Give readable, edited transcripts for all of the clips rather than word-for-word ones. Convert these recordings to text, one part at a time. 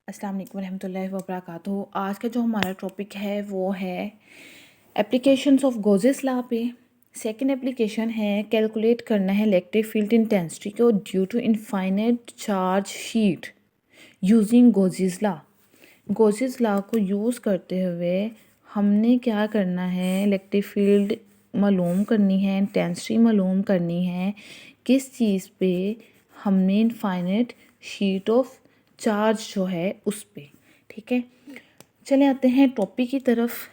अस्सलाम वालेकुम रहमतुल्लाहि व बरकातुहू। आज का जो हमारा टॉपिक है वो है एप्लीकेशंस ऑफ गोजेस लॉ पे। सेकंड एप्लीकेशन है कैलकुलेट करना है इलेक्ट्रिक फील्ड इंटेंसिटी को due to infinite charge sheet using Gauss's law. Gauss's law को यूज़ करते हुए हमने क्या करना है, इलेक्ट्रिक फील्ड मालूम करनी है, इंटेंसिटी मालूम करनी है। किस चीज़ पे? हमने इनफाइनाइट शीट ऑफ चार्ज जो है उस पे। ठीक है, चले आते हैं टॉपिक की तरफ।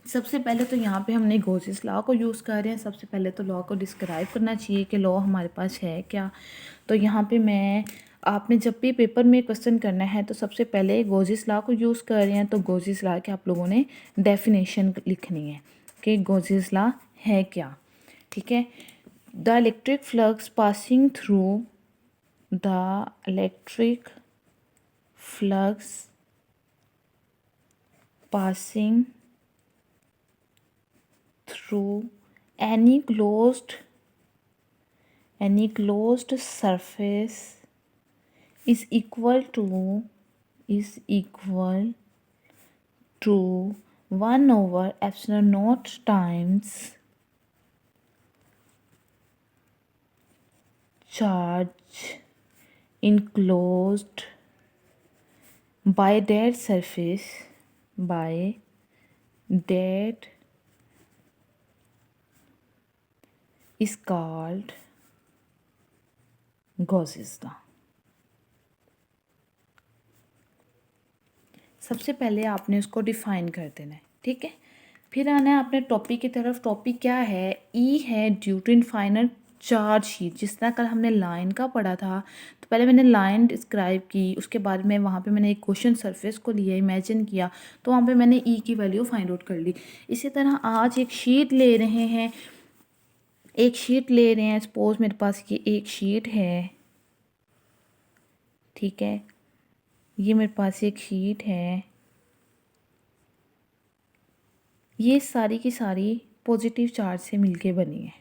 सबसे पहले तो यहाँ पे हमने गोजेस लॉ को यूज़ कर रहे हैं। सबसे पहले तो लॉ को डिस्क्राइब करना चाहिए कि लॉ हमारे पास है क्या। तो यहाँ पे आपने जब भी पेपर में क्वेश्चन करना है तो सबसे पहले गोजेस लॉ को यूज़ कर रहे हैं तो गोजेस लॉ के आप लोगों ने डेफिनेशन लिखनी है कि गोजेस लॉ है क्या। ठीक है, the electric flux passing through the electric flux passing through any closed surface is equal to 1 over epsilon naught times charge enclosed by that surface is called Gauss's law। सबसे पहले आपने उसको define कर देना है। ठीक है, फिर आना है अपने टॉपिक की तरफ। टॉपिक क्या है? ई है due to infinite charge sheet. जिस तरह कल हमने लाइन का पढ़ा था तो पहले मैंने लाइन डिस्क्राइब की, उसके बाद में वहाँ पे मैंने एक क्वेश्चन सरफेस को लिया, इमेजिन किया, तो वहाँ पे मैंने ई की वैल्यू फाइंड आउट कर ली। इसी तरह आज एक शीट ले रहे हैं, सपोज मेरे पास ये एक शीट है। ठीक है, ये मेरे पास एक शीट है, ये सारी की सारी पॉजिटिव चार्ज से मिलके बनी है।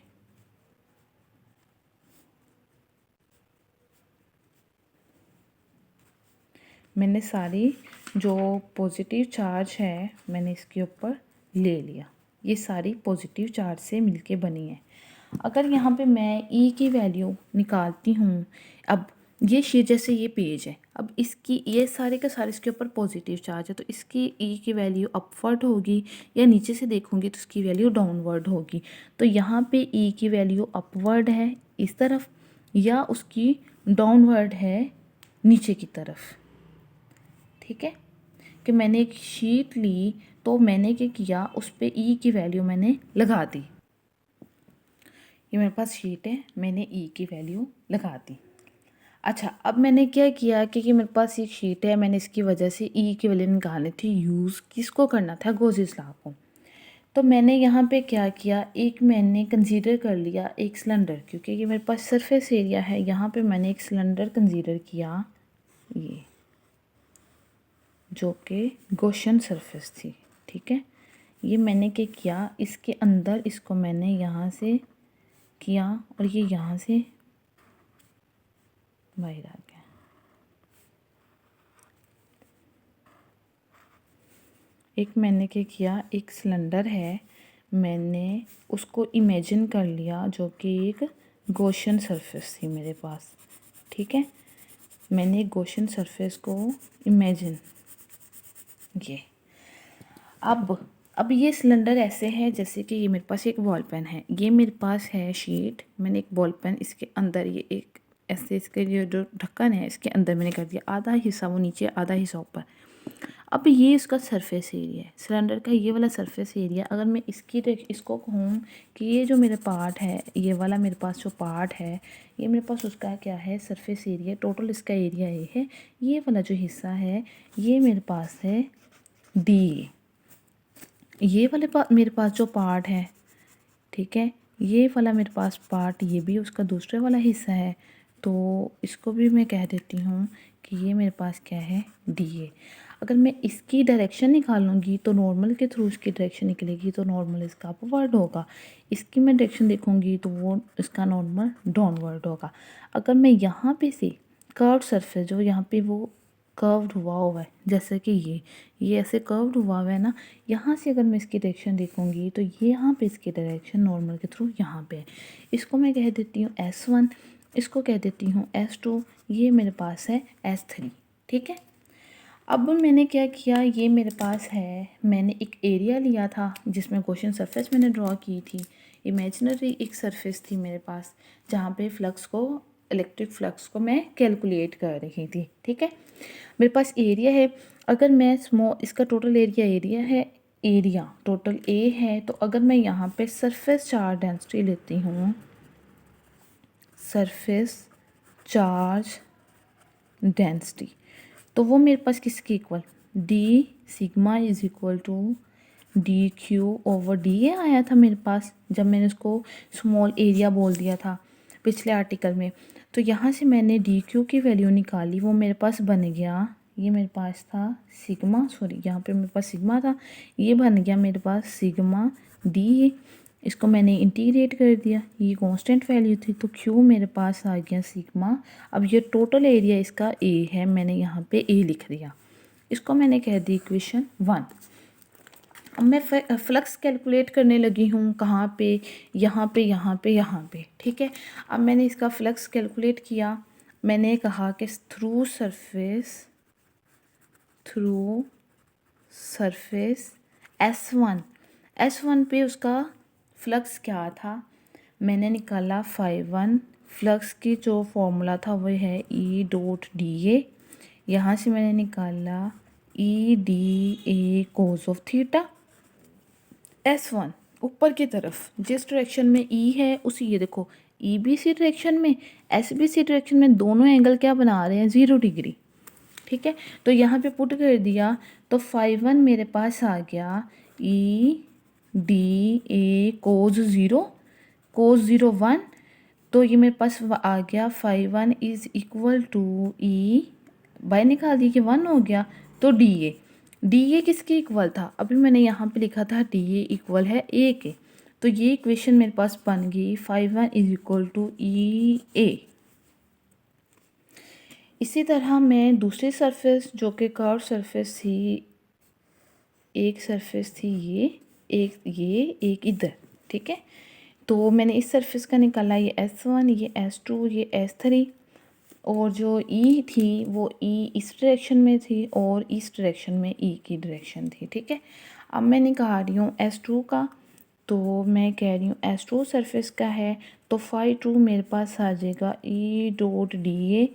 मैंने सारी जो पॉजिटिव चार्ज है मैंने इसके ऊपर ले लिया, ये सारी पॉजिटिव चार्ज से मिलके बनी है। अगर यहाँ पे मैं ई की वैल्यू निकालती हूँ, अब ये शीट जैसे ये पेज है, अब इसकी ये सारे का सारे इसके ऊपर पॉजिटिव चार्ज है तो इसकी ई की वैल्यू अपवर्ड होगी, या नीचे से देखूँगी तो इसकी वैल्यू डाउनवर्ड होगी। तो यहाँ पे ई की वैल्यू अपवर्ड है इस तरफ, या उसकी डाउनवर्ड है नीचे की तरफ। ठीक है, कि मैंने एक शीट ली तो मैंने क्या किया, उस पर ई की वैल्यू मैंने लगा दी। ये मेरे पास शीट है, मैंने ई की वैल्यू लगा दी। अच्छा, अब मैंने क्या किया कि मेरे पास एक शीट है, मैंने इसकी वजह से ई की वैल्यू निकालनी थी। यूज़ किसको करना था? गॉसेस लॉ को। तो मैंने यहाँ पे क्या किया, एक मैंने कंसीडर कर लिया एक सिलेंडर, क्योंकि ये मेरे पास सरफेस एरिया है। यहाँ पे मैंने एक सिलेंडर कंसीडर किया, ये जो कि गॉसियन सरफेस थी। ठीक है, ये मैंने क्या किया, इसके अंदर इसको मैंने यहाँ से किया और ये यहाँ से बाहर आ गया। एक मैंने क्या किया, एक सिलेंडर है, मैंने उसको इमेजिन कर लिया जो कि एक गॉसियन सरफेस थी मेरे पास। ठीक है, मैंने गॉसियन सरफेस को इमेजिन ये। अब ये सिलेंडर ऐसे है जैसे कि ये मेरे पास एक बॉल पेन है, ये मेरे पास है शीट, मैंने एक बॉल पेन इसके अंदर, ये एक ऐसे इसके ये जो ढक्कन है इसके अंदर मैंने कर दिया, आधा हिस्सा वो नीचे आधा हिस्सा ऊपर। अब ये इसका सरफेस एरिया है सिलेंडर का, ये वाला सरफेस एरिया। अगर मैं इसको कहूँ कि ये जो मेरा पार्ट है, ये वाला मेरे पास जो पार्ट है, ये मेरे पास उसका क्या है, सरफेस एरिया। टोटल इसका एरिया ये है। ये वाला जो हिस्सा है ये मेरे पास है डी। ये वाले मेरे पास जो पार्ट है, ठीक है, ये वाला मेरे पास पार्ट, ये भी उसका दूसरे वाला हिस्सा है, तो इसको भी मैं कह देती हूँ कि ये मेरे पास क्या है, डी है। अगर मैं इसकी डायरेक्शन निकालूंगी तो नॉर्मल के थ्रू इसकी डायरेक्शन निकलेगी, तो नॉर्मल इसका अपवर्ड होगा। इसकी मैं डायरेक्शन देखूंगी तो वो इसका नॉर्मल डाउनवर्ड होगा। अगर मैं यहाँ पे से कर्व सरफेस, जो यहाँ पे वो कर्व्ड हुआ है, जैसे कि ये ऐसे कर्व्ड हुआ है ना। यहाँ से अगर मैं इसकी डायरेक्शन देखूँगी तो ये यहाँ पे इसकी डायरेक्शन नॉर्मल के थ्रू यहाँ पे है। इसको मैं कह देती हूँ S1, इसको कह देती हूँ S2, ये मेरे पास है S3। ठीक है, अब मैंने क्या किया, ये मेरे पास है, मैंने एक एरिया लिया था जिसमें गॉसियन सरफेस मैंने ड्रॉ की थी। इमेजिनरी एक सरफेस थी मेरे पास जहाँ पे इलेक्ट्रिक फ्लक्स को मैं कैलकुलेट कर रही थी। ठीक है, मेरे पास एरिया है। अगर मैं इसका टोटल एरिया है, एरिया टोटल A है, तो अगर मैं यहाँ पे सरफेस चार्ज डेंसिटी लेती हूँ, सरफेस चार्ज डेंसिटी, तो वो मेरे पास किसके equal, D sigma is equal to D Q over D A आया था मेरे पास जब मैंने उसको स्मॉल एरिया बोल दिया था पिछले आर्टिकल में। तो यहाँ से मैंने डी क्यू की वैल्यू निकाली, वो मेरे पास बन गया, ये मेरे पास था सिग्मा, सॉरी यहाँ पे मेरे पास सिग्मा था, ये बन गया मेरे पास सिग्मा डी ए। इसको मैंने इंटीग्रेट कर दिया, ये कांस्टेंट वैल्यू थी, तो क्यू मेरे पास आ गया सिग्मा। अब ये टोटल एरिया इसका ए है, मैंने यहाँ पे ए लिख दिया, इसको मैंने कह दी इक्वेशन 1। अब मैं फ्लक्स कैलकुलेट करने लगी हूँ, कहाँ पे, यहाँ पे, यहाँ पे, यहाँ पे। ठीक है, अब मैंने इसका फ्लक्स कैलकुलेट किया, मैंने कहा कि थ्रू सरफेस S1 पे उसका फ्लक्स क्या था, मैंने निकाला 5-1। फ्लक्स की जो फॉर्मूला था वो है E डॉट डी ए, यहाँ से मैंने निकाला E D A cos of theta. S1 ऊपर की तरफ जिस डायरेक्शन में E है उसी, ये देखो E बी सी डायरेक्शन में, S बी सी डायरेक्शन में, दोनों एंगल क्या बना रहे हैं, 0 डिग्री। ठीक है, तो यहाँ पे पुट कर दिया, तो 5-1 मेरे पास आ गया E डी ए कोस 0 1, तो ये मेरे पास आ गया 5-1 is equal to E, by निकाल दी कि 1 हो गया, तो डी ए किसके इक्वल था, अभी मैंने यहाँ पे लिखा था डी ए इक्वल है ए के, तो ये इक्वेशन मेरे पास बन गई 5-1 इज इक्वल टू ई ए। इसी तरह मैं दूसरी सरफेस जो कि कर्व सरफेस थी, एक सरफेस थी ये एक इधर। ठीक है, तो मैंने इस सरफेस का निकाला, ये S1, ये S2, ये S3, और जो E थी वो E इस डायरेक्शन में थी और इस डायरेक्शन में E की डायरेक्शन थी। ठीक है, अब मैं निकाल रही हूँ S2 का, तो मैं कह रही हूँ S2 सरफेस का है, तो 5-2 मेरे पास आ जाएगा E डॉट डी ए।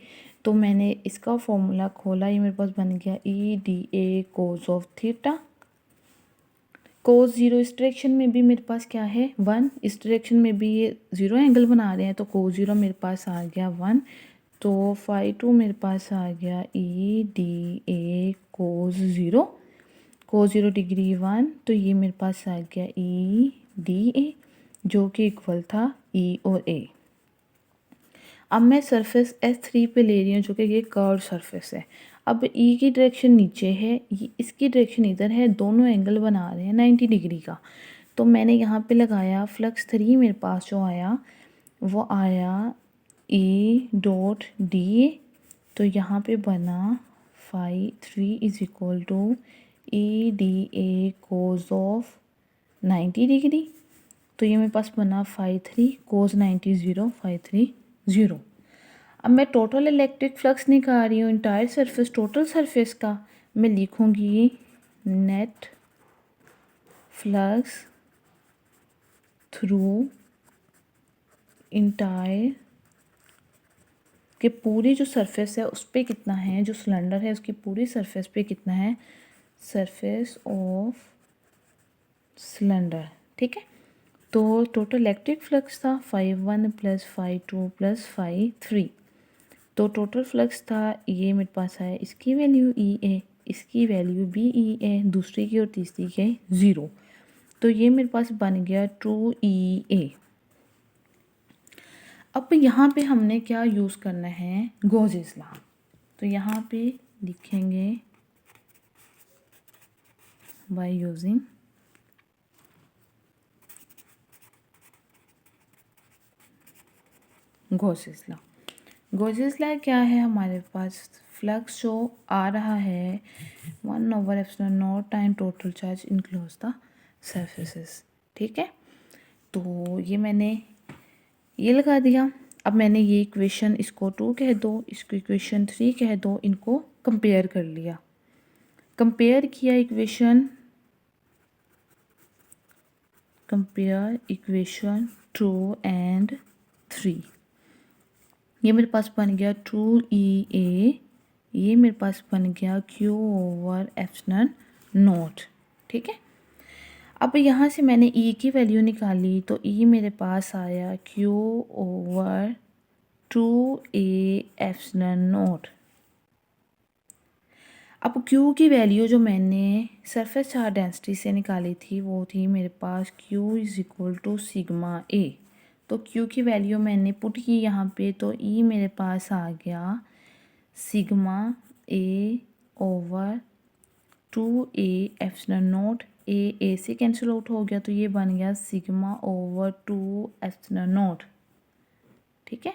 तो मैंने इसका फॉर्मूला खोला, ये मेरे पास बन गया E D A cos of theta. Cos 0 इस डायरेक्शन में भी मेरे पास क्या है 1, इस डायरेक्शन में भी ये 0 एंगल बना रहे हैं, तो कोस 0 मेरे पास आ गया 1, तो 5-2 मेरे पास आ गया E D A cos 0 degree 1, तो ये मेरे पास आ गया E डी ए जो कि इक्वल था E और A। अब मैं सरफेस S3 पे ले रही हूँ जो कि ये कर्व सरफेस है। अब E की डायरेक्शन नीचे है, इसकी डायरेक्शन इधर है, दोनों एंगल बना रहे हैं 90 डिग्री का। तो मैंने यहाँ पे लगाया फ्लक्स 3 मेरे पास जो आया वो आया E डॉट डी ए, तो यहाँ पे बना 3 is equal to E D A cos of 90 degree, तो ये मेरे पास बना 5-3 कोस 90 0 5-3 0। अब मैं टोटल इलेक्ट्रिक फ्लक्स निकाल रही हूँ इंटायर सरफेस, टोटल सरफेस का मैं लिखूँगी नेट फ्लक्स थ्रू इंटायर के पूरी जो सरफेस है उस पर कितना है, जो सिलेंडर है उसकी पूरी सरफेस पे कितना है, सरफेस ऑफ सिलेंडर। ठीक है, तो टोटल इलेक्ट्रिक फ्लक्स था 5-1 प्लस 5-2 प्लस 5-3, तो टोटल फ्लक्स था ये मेरे पास है, इसकी वैल्यू ई ए, इसकी वैल्यू भी ई ए, दूसरी की और तीसरी के 0, तो ये मेरे पास बन गया 2E A। अब यहाँ पे हमने क्या यूज़ करना है, गॉसेस लॉ, तो यहाँ पे लिखेंगे by using Gauss's law. Gauss's law क्या है, हमारे पास फ्लक्स जो आ रहा है 1/ε0 time total charge enclose the surfaces. ठीक है, तो ये मैंने ये लगा दिया। अब मैंने ये इक्वेशन इसको 2 कह दो, इसको इक्वेशन 3 कह दो, इनको कंपेयर कर लिया। कंपेयर किया इक्वेशन 2 एंड 3। ये मेरे पास बन गया 2EA, ये मेरे पास बन गया Q/ε0। ठीक है, अब यहाँ से मैंने E की वैल्यू निकाली तो E मेरे पास आया Q/2A/ε0। अब Q की वैल्यू जो मैंने सरफेस चार्ज डेंसिटी से निकाली थी वो थी मेरे पास Q = σA। तो Q की वैल्यू मैंने पुट की यहाँ पे, तो E मेरे पास आ गया σA/2A/ε0। A से कैंसिल आउट हो गया तो ये बन गया σ/2ε0। ठीक है,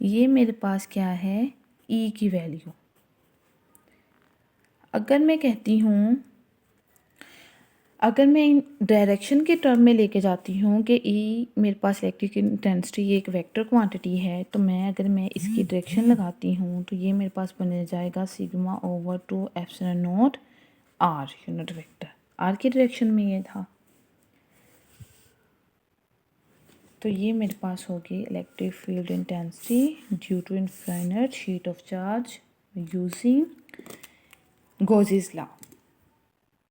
ये मेरे पास क्या है E की वैल्यू। अगर मैं कहती हूँ, अगर मैं डायरेक्शन के टर्म में लेके जाती हूँ कि E मेरे पास इलेक्ट्रिक इंटेंसिटी ये एक वेक्टर क्वांटिटी है, तो अगर मैं इसकी डायरेक्शन लगाती हूँ तो ये मेरे पास बन जाएगा σ/2ε0 R यूनिट वेक्टर। R की डायरेक्शन में ये था, तो ये मेरे पास होगी electric field intensity due to infinite sheet of charge using Gauss's law.